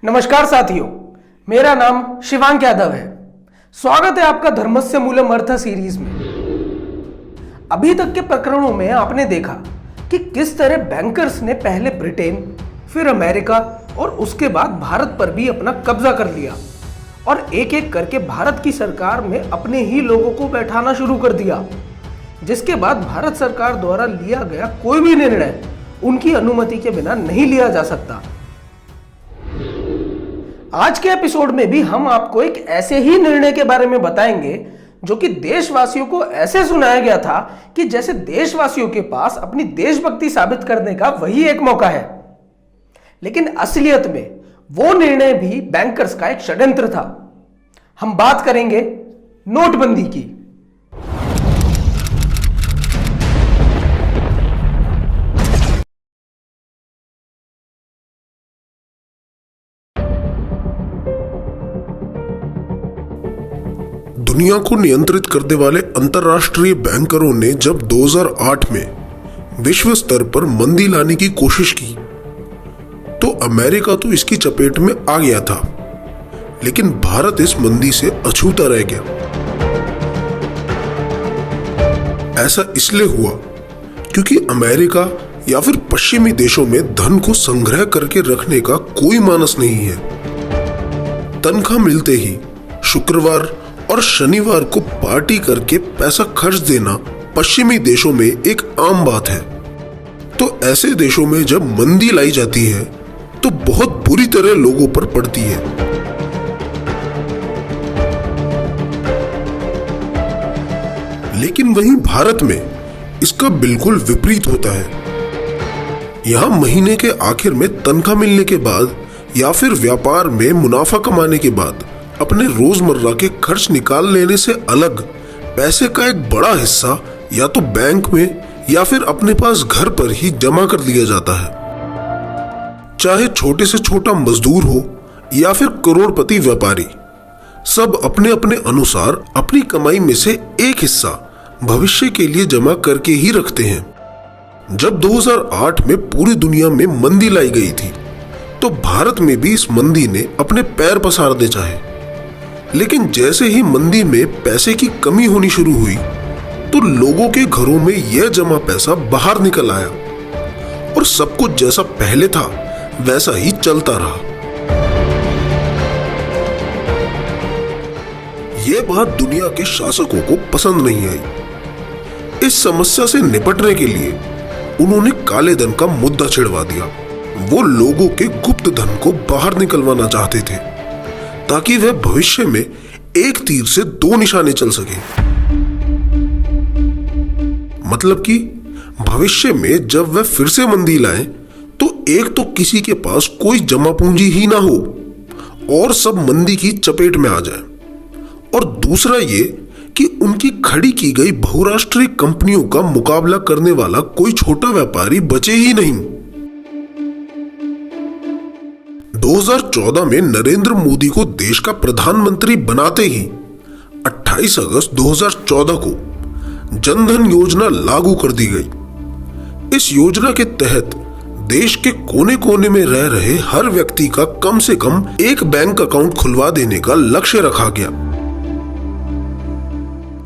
नमस्कार साथियों, मेरा नाम शिवांक यादव है। स्वागत है आपका धर्मस्य मूलम अर्थ सीरीज में। अभी तक के प्रकरणों में आपने देखा कि किस तरह बैंकर्स ने पहले ब्रिटेन, फिर अमेरिका और उसके बाद भारत पर भी अपना कब्जा कर लिया और एक एक करके भारत की सरकार में अपने ही लोगों को बैठाना शुरू कर दिया, जिसके बाद भारत सरकार द्वारा लिया गया कोई भी निर्णय उनकी अनुमति के बिना नहीं लिया जा सकता। आज के एपिसोड में भी हम आपको एक ऐसे ही निर्णय के बारे में बताएंगे जो कि देशवासियों को ऐसे सुनाया गया था कि जैसे देशवासियों के पास अपनी देशभक्ति साबित करने का वही एक मौका है। लेकिन असलियत में वो निर्णय भी बैंकर्स का एक षड्यंत्र था। हम बात करेंगे नोटबंदी की। दुनिया को नियंत्रित करने वाले अंतर्राष्ट्रीय बैंकरों ने जब 2008 में विश्व स्तर पर मंदी लाने की कोशिश की तो अमेरिका तो इसकी चपेट में आ गया था, लेकिन भारत इस मंदी से अछूता रह गया। ऐसा इसलिए हुआ क्योंकि अमेरिका या फिर पश्चिमी देशों में धन को संग्रह करके रखने का कोई मानस नहीं है। तनख्वाह मिलते ही शुक्रवार और शनिवार को पार्टी करके पैसा खर्च देना पश्चिमी देशों में एक आम बात है। तो ऐसे देशों में जब मंदी लाई जाती है तो बहुत बुरी तरह लोगों पर पड़ती है। लेकिन वहीं भारत में इसका बिल्कुल विपरीत होता है। यहां महीने के आखिर में तनख्वाह मिलने के बाद या फिर व्यापार में मुनाफा कमाने के बाद अपने रोजमर्रा के खर्च निकाल लेने से अलग पैसे का एक बड़ा हिस्सा या तो बैंक में या फिर अपने पास घर पर ही जमा कर लिया जाता है। चाहे छोटे से छोटा मजदूर हो या फिर करोड़पति व्यापारी, सब अपने अपने अनुसार अपनी कमाई में से एक हिस्सा भविष्य के लिए जमा करके ही रखते हैं। जब 2008 में पूरी दुनिया में मंदी लाई गई थी तो भारत में भी इस मंदी ने अपने पैर पसारने चाहे। लेकिन जैसे ही मंदी में पैसे की कमी होनी शुरू हुई तो लोगों के घरों में यह जमा पैसा बाहर निकल आया और सब कुछ जैसा पहले था वैसा ही चलता रहा। यह बात दुनिया के शासकों को पसंद नहीं आई। इस समस्या से निपटने के लिए उन्होंने काले धन का मुद्दा छिड़वा दिया। वो लोगों के गुप्त धन को बाहर निकलवाना चाहते थे ताकि वह भविष्य में एक तीर से दो निशाने चल सके। मतलब कि भविष्य में जब वह फिर से मंदी लाए तो एक तो किसी के पास कोई जमा पूंजी ही ना हो और सब मंदी की चपेट में आ जाए, और दूसरा ये कि उनकी खड़ी की गई बहुराष्ट्रीय कंपनियों का मुकाबला करने वाला कोई छोटा व्यापारी बचे ही नहीं। 2014 में नरेंद्र मोदी को देश का प्रधानमंत्री बनाते ही 28 अगस्त 2014 को जनधन योजना लागू कर दी गई। इस योजना के तहत देश के कोने कोने में रह रहे हर व्यक्ति का कम से कम एक बैंक अकाउंट खुलवा देने का लक्ष्य रखा गया,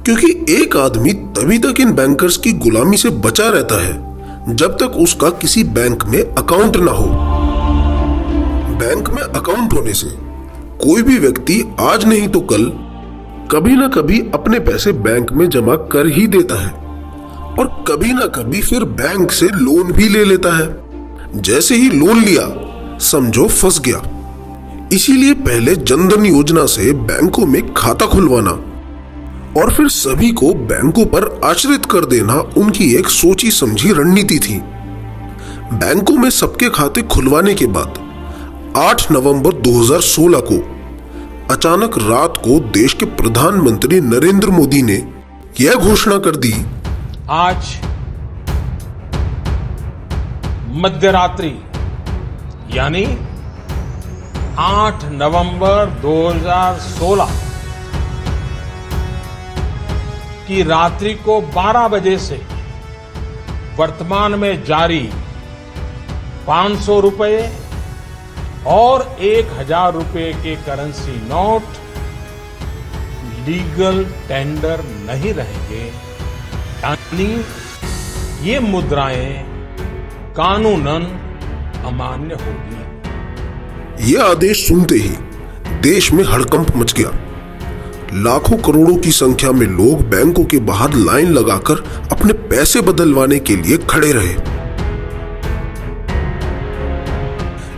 क्योंकि एक आदमी तभी तक इन बैंकर्स की गुलामी से बचा रहता है जब तक उसका किसी बैंक में अकाउंट ना हो। बैंक में अकाउंट होने से कोई भी व्यक्ति आज नहीं तो कल कभी ना कभी अपने पैसे बैंक में जमा कर ही देता है और कभी ना कभी फिर बैंक से लोन भी ले लेता है। जैसे ही लोन लिया समझो फंस गया। इसीलिए पहले जनधन योजना से बैंकों में खाता खुलवाना और फिर सभी को बैंकों पर आश्रित कर देना उनकी एक सोची समझी रणनीति थी। बैंकों में सबके खाते खुलवाने के बाद 8 नवंबर 2016 को अचानक रात को देश के प्रधानमंत्री नरेंद्र मोदी ने यह घोषणा कर दी, आज मध्यरात्रि यानी 8 नवंबर 2016 की रात्रि को 12 बजे से वर्तमान में जारी 500 रुपए और 1,000 रुपए के करेंसी नोट लीगल टेंडर नहीं रहेंगे, यानी ये मुद्राएं कानूनन अमान्य होगी। यह आदेश सुनते ही देश में हड़कंप मच गया। लाखों करोड़ों की संख्या में लोग बैंकों के बाहर लाइन लगाकर अपने पैसे बदलवाने के लिए खड़े रहे।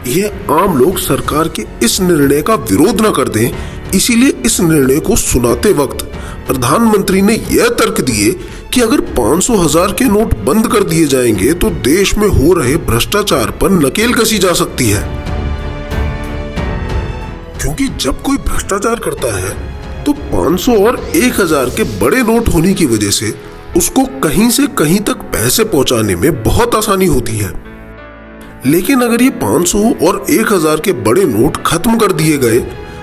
यह आम लोग सरकार के इस निर्णय का विरोध न कर दें, इसीलिए इस निर्णय को सुनाते वक्त प्रधानमंत्री ने यह तर्क दिए कि अगर 500,000 के नोट बंद कर दिए जाएंगे तो देश में हो रहे भ्रष्टाचार पर नकेल कसी जा सकती है। क्योंकि जब कोई भ्रष्टाचार करता है तो 500 और 1,000 के बड़े नोट होने की वजह से उसको कहीं से कहीं तक पैसे पहुंचाने में बहुत आसानी होती है। लेकिन अगर ये 500 और 1,000 के बड़े नोट खत्म कर दिए गए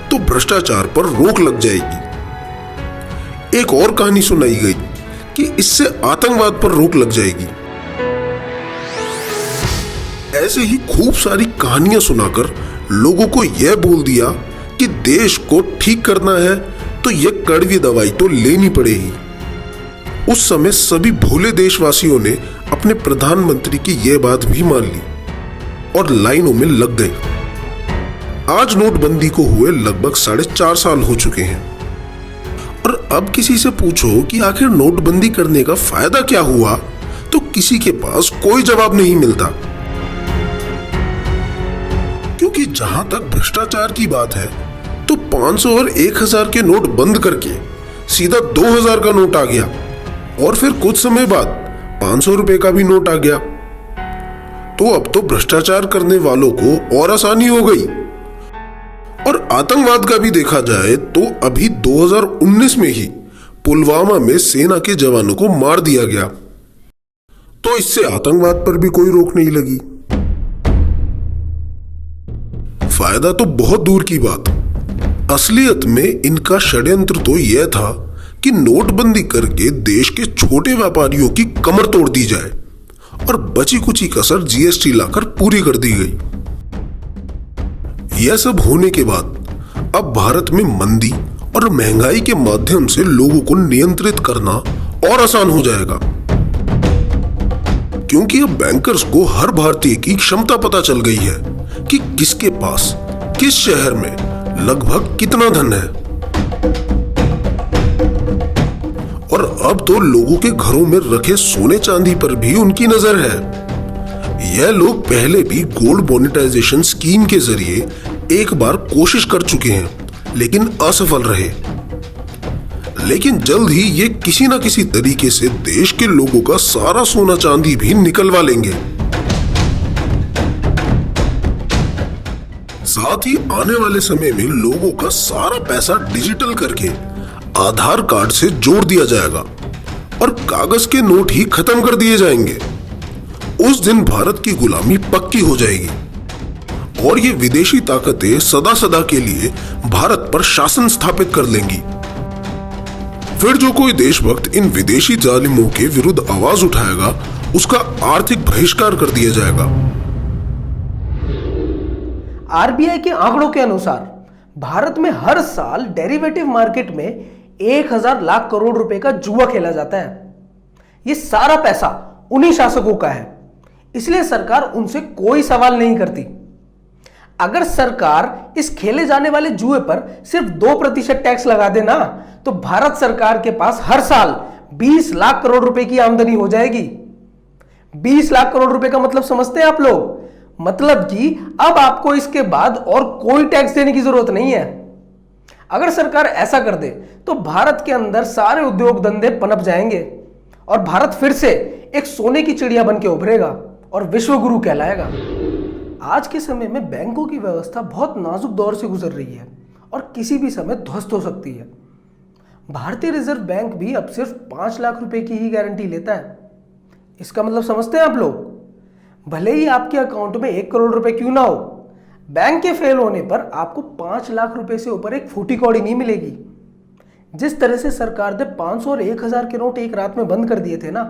तो भ्रष्टाचार पर रोक लग जाएगी। एक और कहानी सुनाई गई कि इससे आतंकवाद पर रोक लग जाएगी। ऐसे ही खूब सारी कहानियां सुनाकर लोगों को यह बोल दिया कि देश को ठीक करना है तो यह कड़वी दवाई तो लेनी पड़ेगी। उस समय सभी भोले देशवासियों ने अपने प्रधानमंत्री की यह बात भी मान ली और लाइनों में लग गए। आज नोटबंदी को हुए लगभग 4.5 साल हो चुके हैं और अब किसी से पूछो कि आखिर नोटबंदी करने का फायदा क्या हुआ तो किसी के पास कोई जवाब नहीं मिलता। क्योंकि जहां तक भ्रष्टाचार की बात है तो 500 और 1,000 के नोट बंद करके सीधा 2,000 का नोट आ गया और फिर कुछ समय बाद 500 रुपए का भी नोट आ गया। तो अब तो भ्रष्टाचार करने वालों को और आसानी हो गई। और आतंकवाद का भी देखा जाए तो अभी 2019 में ही पुलवामा में सेना के जवानों को मार दिया गया, तो इससे आतंकवाद पर भी कोई रोक नहीं लगी। फायदा तो बहुत दूर की बात, असलियत में इनका षड्यंत्र तो यह था कि नोटबंदी करके देश के छोटे व्यापारियों की कमर तोड़ दी जाए और बची कुची कसर जीएसटी लाकर पूरी कर दी गई। यह सब होने के बाद अब भारत में मंदी और महंगाई के माध्यम से लोगों को नियंत्रित करना और आसान हो जाएगा, क्योंकि अब बैंकर्स को हर भारतीय की क्षमता पता चल गई है कि किसके पास किस शहर में लगभग कितना धन है। और अब तो लोगों के घरों में रखे सोने चांदी पर भी उनकी नजर है। यह लोग पहले भी गोल्ड मोनेटाइजेशन स्कीम के जरिए एक बार कोशिश कर चुके हैं, लेकिन असफल रहे। लेकिन जल्द ही ये किसी ना किसी तरीके से देश के लोगों का सारा सोना चांदी भी निकलवा लेंगे। साथ ही आने वाले समय में लोगों का सारा पैसा डिजिटल करके आधार कार्ड से जोड़ दिया जाएगा और कागज के नोट ही खत्म कर दिए जाएंगे। उस दिन भारत की गुलामी पक्की हो जाएगी और ये विदेशी ताकतें सदा सदा के लिए भारत पर शासन स्थापित कर लेंगी। फिर जो कोई देशभक्त इन विदेशी जालिमों के विरुद्ध आवाज उठाएगा, उसका आर्थिक बहिष्कार कर दिया जाएगा। आरबीआई के आंकड़ों के अनुसार भारत में हर साल डेरिवेटिव मार्केट में 1,000 लाख करोड़ रुपए का जुआ खेला जाता है। ये सारा पैसा उन्हीं शासकों का है, इसलिए सरकार उनसे कोई सवाल नहीं करती। अगर सरकार इस खेले जाने वाले जुए पर सिर्फ 2% टैक्स लगा दे ना, तो भारत सरकार के पास हर साल 20 लाख करोड़ रुपए की आमदनी हो जाएगी। 20 लाख करोड़ रुपए का मतलब समझते हैं आप लोग? मतलब कि अब आपको इसके बाद और कोई टैक्स देने की जरूरत नहीं है। अगर सरकार ऐसा कर दे तो भारत के अंदर सारे उद्योग धंधे पनप जाएंगे और भारत फिर से एक सोने की चिड़िया बन के उभरेगा और विश्व गुरु कहलाएगा। आज के समय में बैंकों की व्यवस्था बहुत नाजुक दौर से गुजर रही है और किसी भी समय ध्वस्त हो सकती है। भारतीय रिजर्व बैंक भी अब सिर्फ 5 लाख रुपए की ही गारंटी लेता है। इसका मतलब समझते हैं आप लोग? भले ही आपके अकाउंट में 1 करोड़ रुपए क्यों ना हो, बैंक के फेल होने पर आपको 5 लाख रुपए से ऊपर एक फूटी कौड़ी नहीं मिलेगी। जिस तरह से सरकार ने 500 और 1,000 के नोट एक रात में बंद कर दिए थे ना,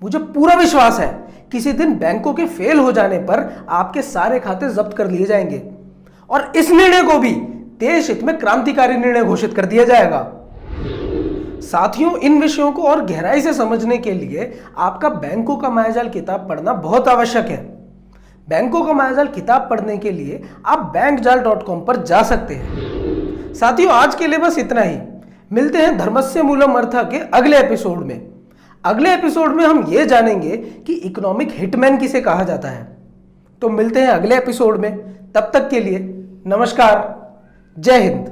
मुझे पूरा विश्वास है किसी दिन बैंकों के फेल हो जाने पर आपके सारे खाते जब्त कर लिए जाएंगे और इस निर्णय को भी देश हित में क्रांतिकारी निर्णय घोषित कर दिया जाएगा। साथियों, इन विषयों को और गहराई से समझने के लिए आपका बैंकों का मायाजाल किताब पढ़ना बहुत आवश्यक है। बैंकों का मायाजाल किताब पढ़ने के लिए आप bankjal.com पर जा सकते हैं। साथियों, आज के लिए बस इतना ही। मिलते हैं धर्मस्य मूलम अर्थः के अगले एपिसोड में। अगले एपिसोड में हम ये जानेंगे कि इकोनॉमिक हिटमैन किसे कहा जाता है। तो मिलते हैं अगले एपिसोड में। तब तक के लिए नमस्कार, जय हिंद।